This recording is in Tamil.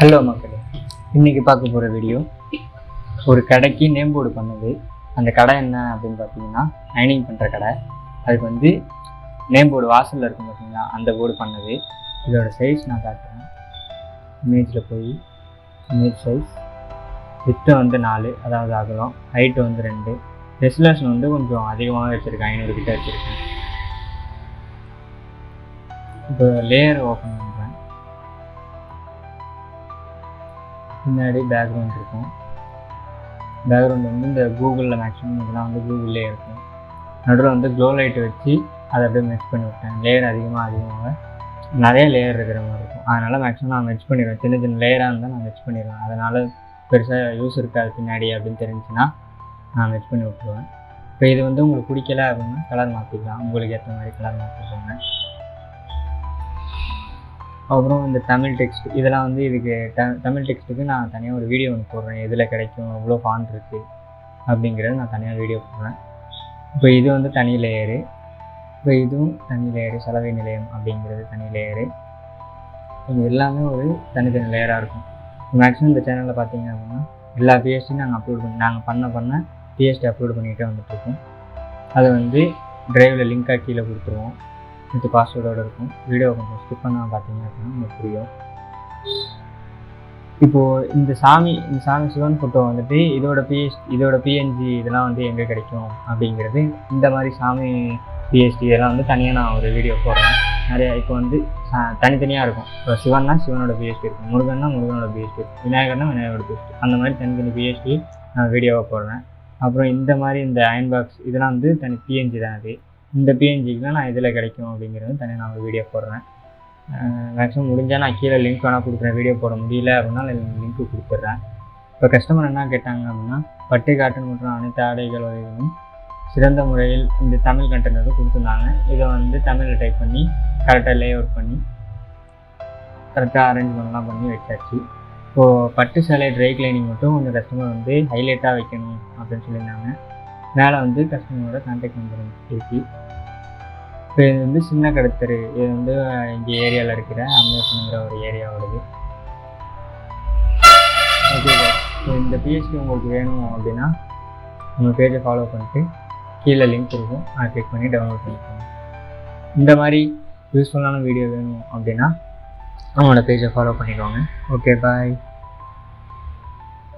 ஹலோ மக்களே, இன்றைக்கி பார்க்க போகிற வீடியோ ஒரு கடைக்கு நேம் போர்டு பண்ணது. அந்த கடை என்ன அப்படின்னு பார்த்தீங்கன்னா அயனிங் பண்ணுற கடை. அதுக்கு நேம் போர்டு வாசலில் இருக்கும் பார்த்தீங்களா, அந்த போர்டு பண்ணது. இதோட சைஸ் நான் காட்டுறேன். இமேஜில் போய் இமேஜ் சைஸ் வித்து 4, அதாவது அகலம், ஹைட்டு 2, ரெசல்யூஷன் கொஞ்சம் அதிகமாக வச்சுருக்கேன், 500 கிட்ட வச்சுருக்கேன். இப்போ லேயர் ஓப்பன் பண்ணுறேன். பின்னாடி பேக்ரவுண்ட் இருக்கும். பேக்ரவுண்ட் இந்த கூகுளில் மேக்ஸிமம் இதெல்லாம் கூகுள்லேயே இருக்கும். நடுவில் க்ளோ லைட்டு வச்சு அதை அப்படியே மெர்ஜ் பண்ணி விட்டேன். லேயர் அதிகமாக நிறைய லேயர் இருக்கிற மாதிரி இருக்கும். அதனால் மேக்ஸிமம் நான் மெர்ஜ் பண்ணிடுவேன். சின்ன சின்ன லேயராக இருந்தால் நான் மெர்ஜ் பண்ணிடுவேன். அதனால் பெருசாக யூஸ் இருக்காது பின்னாடி அப்படின்னு தெரிஞ்சுன்னா நான் மெர்ஜ் பண்ணி விட்டுருவேன். இப்போ இது உங்களுக்கு பிடிக்கல அப்படின்னா கலர் மாற்றிக்கலாம். உங்களுக்கு ஏற்ற மாதிரி கலர் மாற்றிக்கோங்க. அப்புறம் இந்த தமிழ் டெக்ஸ்ட், இதெல்லாம் இதுக்கு தமிழ் டெக்ஸ்ட்டுக்கு நான் தனியாக ஒரு வீடியோ ஒன்று போடுறேன். எதில் கிடைக்கும், எவ்வளோ ஃபாண்ட் இருக்குது அப்படிங்கிறது நான் தனியாக வீடியோ போடுறேன். இப்போ இது தனி லேயரு. இப்போ இதுவும் தனி லேயரு. சலவை நிலையம் அப்படிங்கிறது தனி லேயரு. இது எல்லாமே ஒரு தனித்தனி லேயராக இருக்கும். மேக்ஸிமம் இந்த சேனலில் பார்த்தீங்க அப்படின்னா எல்லா பிஎஸ்டியும் நாங்கள் பண்ண பிஎஸ்டி அப்லோட் பண்ணிகிட்டே வந்துட்டுருக்கோம். அதை ட்ரைவில் லிங்காக கீழே கொடுத்துருவோம். இது பாஸ்வேர்டோடு இருக்கும். வீடியோ கொஞ்சம் ஸ்கிப் பண்ணால் பார்த்தீங்க அப்படின்னா உங்களுக்கு புரியும். இப்போது இந்த சாமி சிவன் ஃபோட்டோ இதோட பிஎன்ஜி இதெல்லாம் எங்கே கிடைக்கும் அப்படிங்கிறது, இந்த மாதிரி சாமி பிஎஸ்டி இதெல்லாம் தனியாக நான் ஒரு வீடியோ போடுறேன். நிறையா இப்போ தனித்தனியாக இருக்கும். இப்போ சிவன்னா சிவனோட பிஎஸ்டி இருக்கும், முருகன்னா முருகனோட பிஎஸ்டி இருக்கும், விநாயகர்னா விநாயகரோட பிஎஸ்டி, அந்த மாதிரி தனித்தனி பிஎஸ்டி நான் வீடியோவாக போடுறேன். அப்புறம் இந்த மாதிரி இந்த அயன் பாக்ஸ் இதெல்லாம் தனி பிஎன்ஜி தான். அது இந்த பிஎன்ஜிக்கெலாம் நான் இதில் கிடைக்கும் அப்படிங்கிறது தனியாக நான் ஒரு வீடியோ போடுறேன். மேக்ஸிமம் முடிஞ்சால் நான் கீழே லிங்க் வேணால் கொடுக்குறேன். வீடியோ போட முடியல அப்படின்னா லிங்க்கு கொடுத்துட்றேன். இப்போ கஸ்டமர் என்ன கேட்டாங்க அப்படின்னா, பட்டு காட்டன் மற்றும் அனைத்து ஆடைகள் வகைகளும் சிறந்த முறையில் இந்த தமிழ் கண்டென்ட் கொடுத்துருந்தாங்க. இதை தமிழில் டைப் பண்ணி கரெக்டாக லே அவுட் பண்ணி கரெக்டாக அரேஞ்ச்மெண்ட்லாம் பண்ணி வச்சாச்சு. இப்போது பட்டு சேலை ட்ரை கிளீனிங் மட்டும் கொஞ்சம் கஸ்டமர் ஹைலைட்டாக வைக்கணும் அப்படின்னு சொல்லியிருந்தாங்க. மேலே கஸ்டமரோட கான்டாக்ட் நம்பர் இருக்குது. இப்போ இது சின்ன கடத்தரு. இது இங்கே ஏரியாவில் இருக்கிற அம்மேசனுங்கிற ஒரு ஏரியாவோடது. ஓகே, ஸோ இந்த பிஎஸ்டி உங்களுக்கு வேணும் அப்படின்னா உங்கள் பேஜை ஃபாலோ பண்ணிட்டு கீழே லிங்க் இருக்கும், அதை கிளிக் பண்ணி டவுன்லோட் பண்ணிக்கோங்க. இந்த மாதிரி யூஸ்ஃபுல்லான வீடியோ வேணும் அப்படின்னா அவங்களோட பேஜை ஃபாலோ பண்ணிக்கோங்க. ஓகே, பாய்.